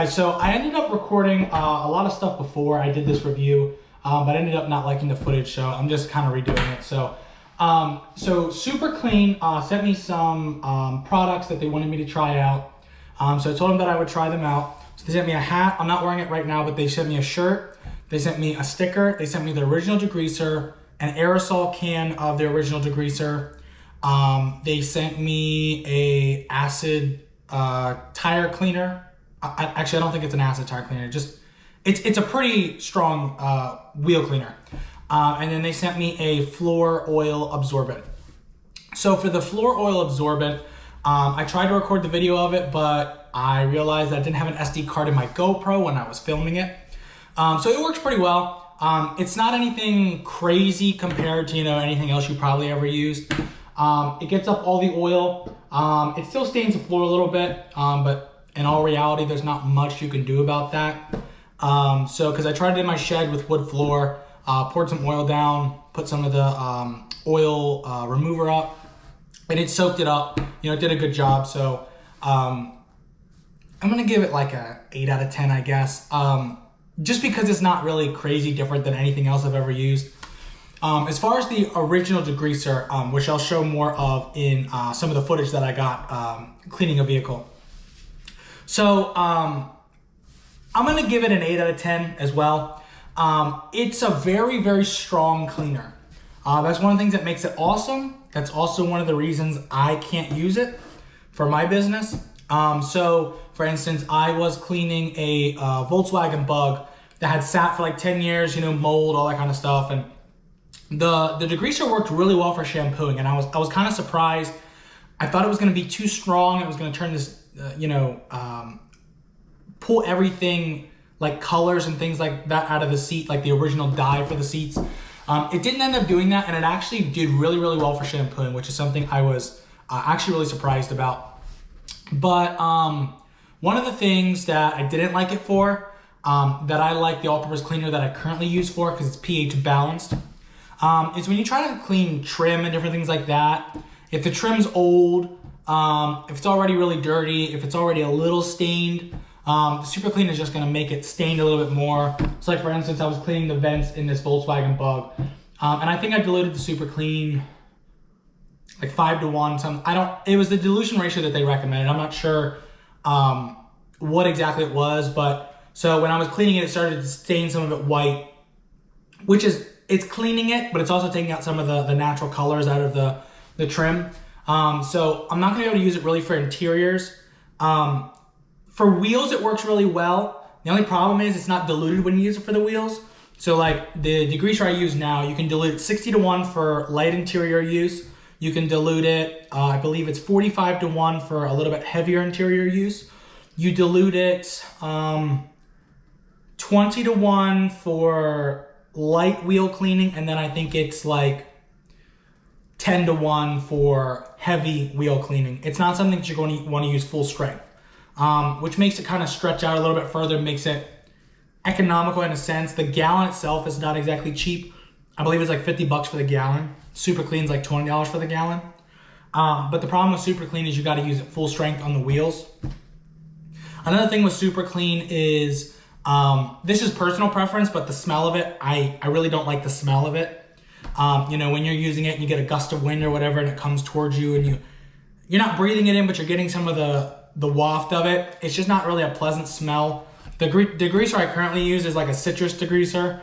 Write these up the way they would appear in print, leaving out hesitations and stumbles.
guys, so I ended up recording a lot of stuff before I did this review, but I ended up not liking the footage, so I'm just kind of redoing it. So Superclean sent me some products that they wanted me to try out. So I told them that I would try them out. So they sent me a hat. I'm not wearing it right now, but they sent me a shirt. They sent me a sticker. They sent me the original degreaser, an aerosol can of the original degreaser. They sent me a acid tire cleaner. Actually, I don't think it's an acid tire cleaner. It's a pretty strong wheel cleaner. And then they sent me a floor oil absorbent. So for the floor oil absorbent, I tried to record the video of it, but I realized I didn't have an SD card in my GoPro when I was filming it. So it works pretty well. It's not anything crazy compared to, anything else you probably ever used. It gets up all the oil. It still stains the floor a little bit, but in all reality, there's not much you can do about that. Because I tried it in my shed with wood floor, poured some oil down, put some of the oil remover up, and it soaked it up. It did a good job. So I'm gonna give it like a 8 out of 10, I guess. Just because it's not really crazy different than anything else I've ever used. As far as the original degreaser, which I'll show more of in some of the footage that I got cleaning a vehicle. So I'm gonna give it an 8 out of 10 as well. It's a very, very strong cleaner. That's one of the things that makes it awesome. That's also one of the reasons I can't use it for my business. So for instance, I was cleaning a Volkswagen Bug that had sat for like 10 years, mold, all that kind of stuff. And the degreaser worked really well for shampooing. And I was kind of surprised. I thought it was gonna be too strong. It was gonna turn this, pull everything like colors and things like that out of the seat, like the original dye for the seats. It didn't end up doing that, and it actually did really, really well for shampooing, which is something I was actually really surprised about. But one of the things that I didn't like it for, that I like the all-purpose cleaner that I currently use for, because it's pH balanced, is when you try to clean trim and different things like that. If the trim's old, if it's already really dirty, if it's already a little stained, the Superclean is just gonna make it stained a little bit more. So like for instance, I was cleaning the vents in this Volkswagen Bug, and I think I diluted the Superclean like 5 to 1. It was the dilution ratio that they recommended. I'm not sure what exactly it was, but so when I was cleaning it, it started to stain some of it white, which is, it's cleaning it, but it's also taking out some of the natural colors out of the trim. So I'm not gonna be able to use it really for interiors. For wheels, it works really well. The only problem is it's not diluted when you use it for the wheels. So like the degreaser I use now, you can dilute it 60 to 1 for light interior use. You can dilute it, I believe it's 45 to 1 for a little bit heavier interior use. You dilute it 20 to 1 for light wheel cleaning, and then I think it's like 10 to 1 for heavy wheel cleaning. It's not something that you're going to want to use full strength, which makes it kind of stretch out a little bit further, makes it economical in a sense. The gallon itself is not exactly cheap. I believe it's like 50 bucks for the gallon. Superclean's like $20 for the gallon. But the problem with Superclean is you got to use it full strength on the wheels. Another thing with Superclean is, this is personal preference, but the smell of it, I really don't like the smell of it. When you're using it and you get a gust of wind or whatever and it comes towards you and you're not breathing it in, but you're getting some of the waft of it. It's just not really a pleasant smell. The degreaser I currently use is like a citrus degreaser.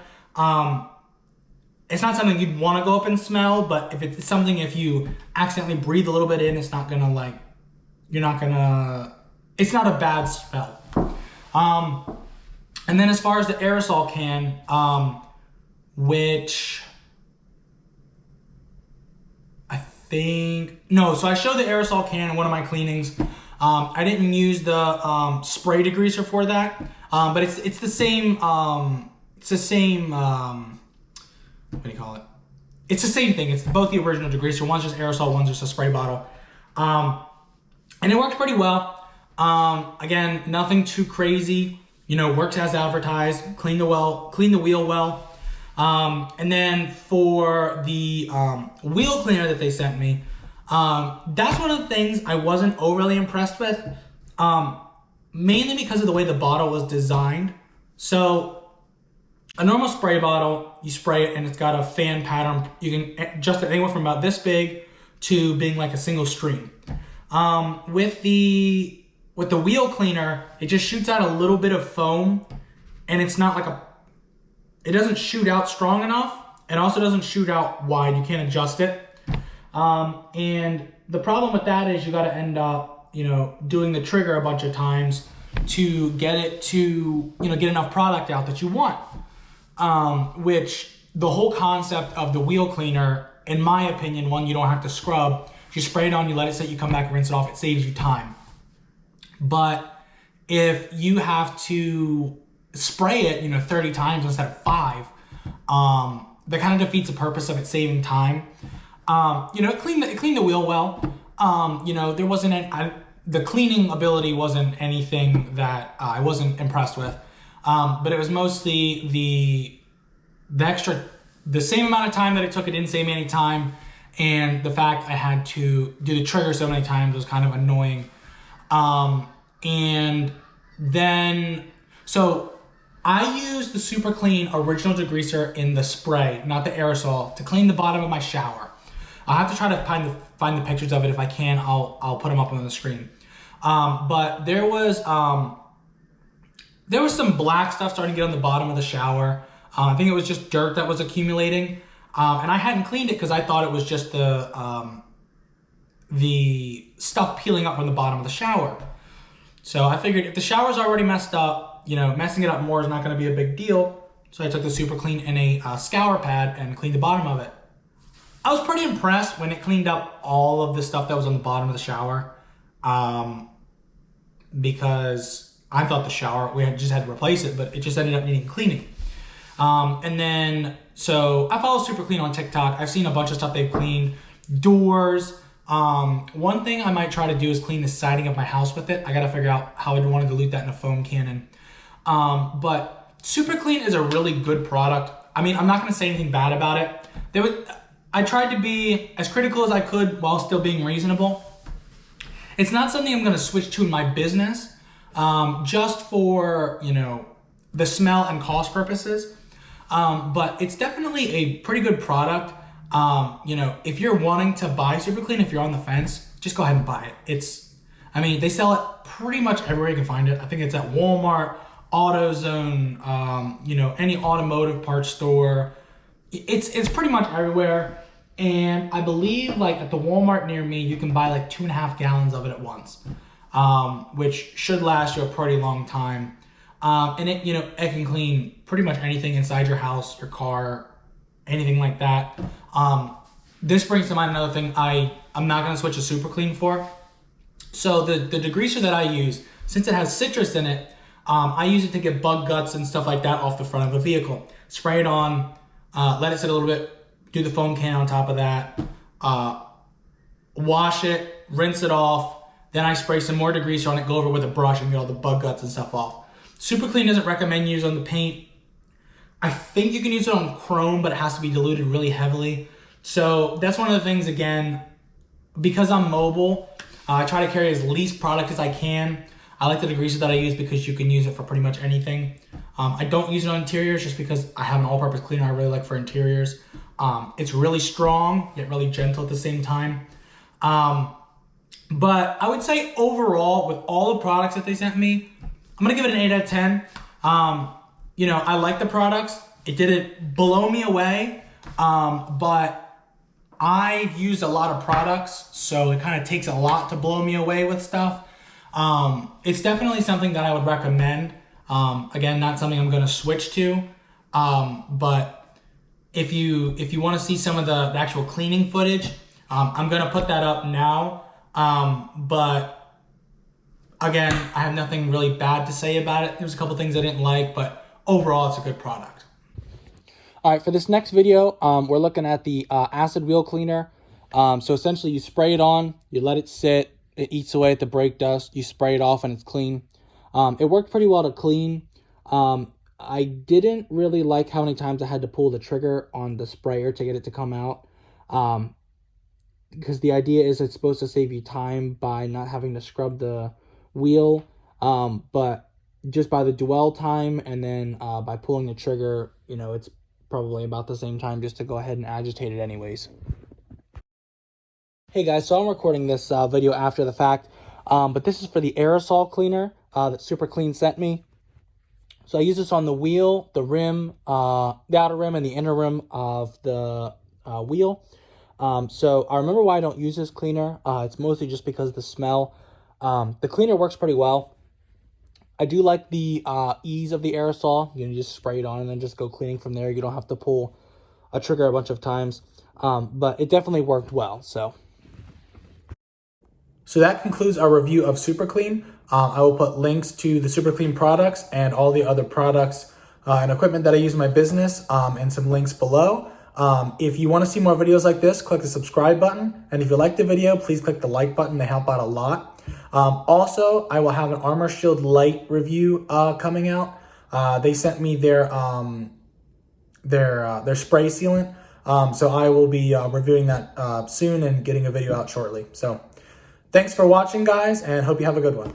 It's not something you'd want to go up and smell, but if you accidentally breathe a little bit in, it's not gonna it's not a bad smell. And then as far as the aerosol can, which so I showed the aerosol can in one of my cleanings. I didn't use the spray degreaser for that, but it's the same. What do you call it? It's the same thing. It's both the original degreaser. One's just aerosol, one's just a spray bottle, and it works pretty well. Again, nothing too crazy. Works as advertised. Clean the wheel well. And then for the wheel cleaner that they sent me, that's one of the things I wasn't overly impressed with. mainly because of the way the bottle was designed. So a normal spray bottle, you spray it and it's got a fan pattern. You can adjust it anywhere from about this big to being like a single stream. With the wheel cleaner, it just shoots out a little bit of foam, and it's not like it doesn't shoot out strong enough. It also doesn't shoot out wide. You can't adjust it. And the problem with that is you got to end up, doing the trigger a bunch of times to get it to, get enough product out that you want. Which the whole concept of the wheel cleaner, in my opinion, one, you don't have to scrub. You spray it on, you let it sit, you come back, rinse it off. It saves you time. But if you have to spray it, 30 times instead of 5, that kind of defeats the purpose of it saving time. It cleaned the wheel well. There wasn't the cleaning ability wasn't anything that I wasn't impressed with. But it was mostly the same amount of time that it took. It didn't save me any time. And the fact I had to do the trigger so many times was kind of annoying. And then, so I used the Superclean original degreaser in the spray, not the aerosol, to clean the bottom of my shower. I'll have to try to find the pictures of it. If I can, I'll put them up on the screen. But there was some black stuff starting to get on the bottom of the shower. I think it was just dirt that was accumulating. And I hadn't cleaned it because I thought it was just the stuff peeling up from the bottom of the shower. So I figured if the shower's already messed up, messing it up more is not going to be a big deal. So I took the Superclean in a scour pad and cleaned the bottom of it. I was pretty impressed when it cleaned up all of the stuff that was on the bottom of the shower. Because I thought the shower, we just had to replace it, but it just ended up needing cleaning. And then, so I follow Superclean on TikTok. I've seen a bunch of stuff they've cleaned. Doors. One thing I might try to do is clean the siding of my house with it. I got to figure out how I'd want to dilute that in a foam cannon. But Superclean is a really good product. I mean, I'm not going to say anything bad about it. I tried to be as critical as I could while still being reasonable. It's not something I'm going to switch to in my business, just for, the smell and cost purposes. But it's definitely a pretty good product. If you're wanting to buy Superclean, if you're on the fence, just go ahead and buy it. They sell it pretty much everywhere you can find it. I think it's at Walmart, AutoZone, any automotive parts store. It's pretty much everywhere. And I believe at the Walmart near me, you can buy 2.5 gallons of it at once, which should last you a pretty long time. And it can clean pretty much anything inside your house, your car, anything like that. This brings to mind another thing I'm not going to switch to Superclean for. So the degreaser that I use, since it has citrus in it, I use it to get bug guts and stuff like that off the front of a vehicle. Spray it on, let it sit a little bit, do the foam can on top of that, wash it, rinse it off, then I spray some more degreaser on it, go over with a brush and get all the bug guts and stuff off. Superclean doesn't recommend use on the paint. I think you can use it on chrome, but it has to be diluted really heavily. So that's one of the things, again, because I'm mobile, I try to carry as least product as I can. I like the degreaser that I use because you can use it for pretty much anything. I don't use it on interiors just because I have an all-purpose cleaner I really like for interiors. It's really strong, yet really gentle at the same time. But I would say overall, with all the products that they sent me, I'm going to give it an 8 out of 10. I like the products. It didn't blow me away, but I've used a lot of products, so it kind of takes a lot to blow me away with stuff. It's definitely something that I would recommend. Again, not something I'm going to switch to, but if you want to see some of the actual cleaning footage, I'm going to put that up now. But again, I have nothing really bad to say about it. There's a couple things I didn't like, but overall, it's a good product. All right, for this next video, we're looking at the acid wheel cleaner. So essentially, you spray it on, you let it sit, it eats away at the brake dust, you spray it off, and it's clean. It worked pretty well to clean. I didn't really like how many times I had to pull the trigger on the sprayer to get it to come out. Because the idea is it's supposed to save you time by not having to scrub the wheel. But just by the dwell time and then by pulling the trigger, it's probably about the same time just to go ahead and agitate it anyways. Hey guys, so I'm recording this video after the fact, but this is for the aerosol cleaner that Superclean sent me. So I use this on the wheel, the rim, the outer rim and the inner rim of the wheel. So I remember why I don't use this cleaner. It's mostly just because of the smell. The cleaner works pretty well. I do like the ease of the aerosol. You can just spray it on and then just go cleaning from there. You don't have to pull a trigger a bunch of times. But it definitely worked well. So that concludes our review of Superclean. I will put links to the Superclean products and all the other products and equipment that I use in my business and some links below. If you want to see more videos like this, click the subscribe button. And if you like the video, please click the like button. They help out a lot. Also, I will have an Armor Shield Light review coming out. They sent me their spray sealant. So I will be reviewing that soon and getting a video out shortly. So thanks for watching, guys, and hope you have a good one.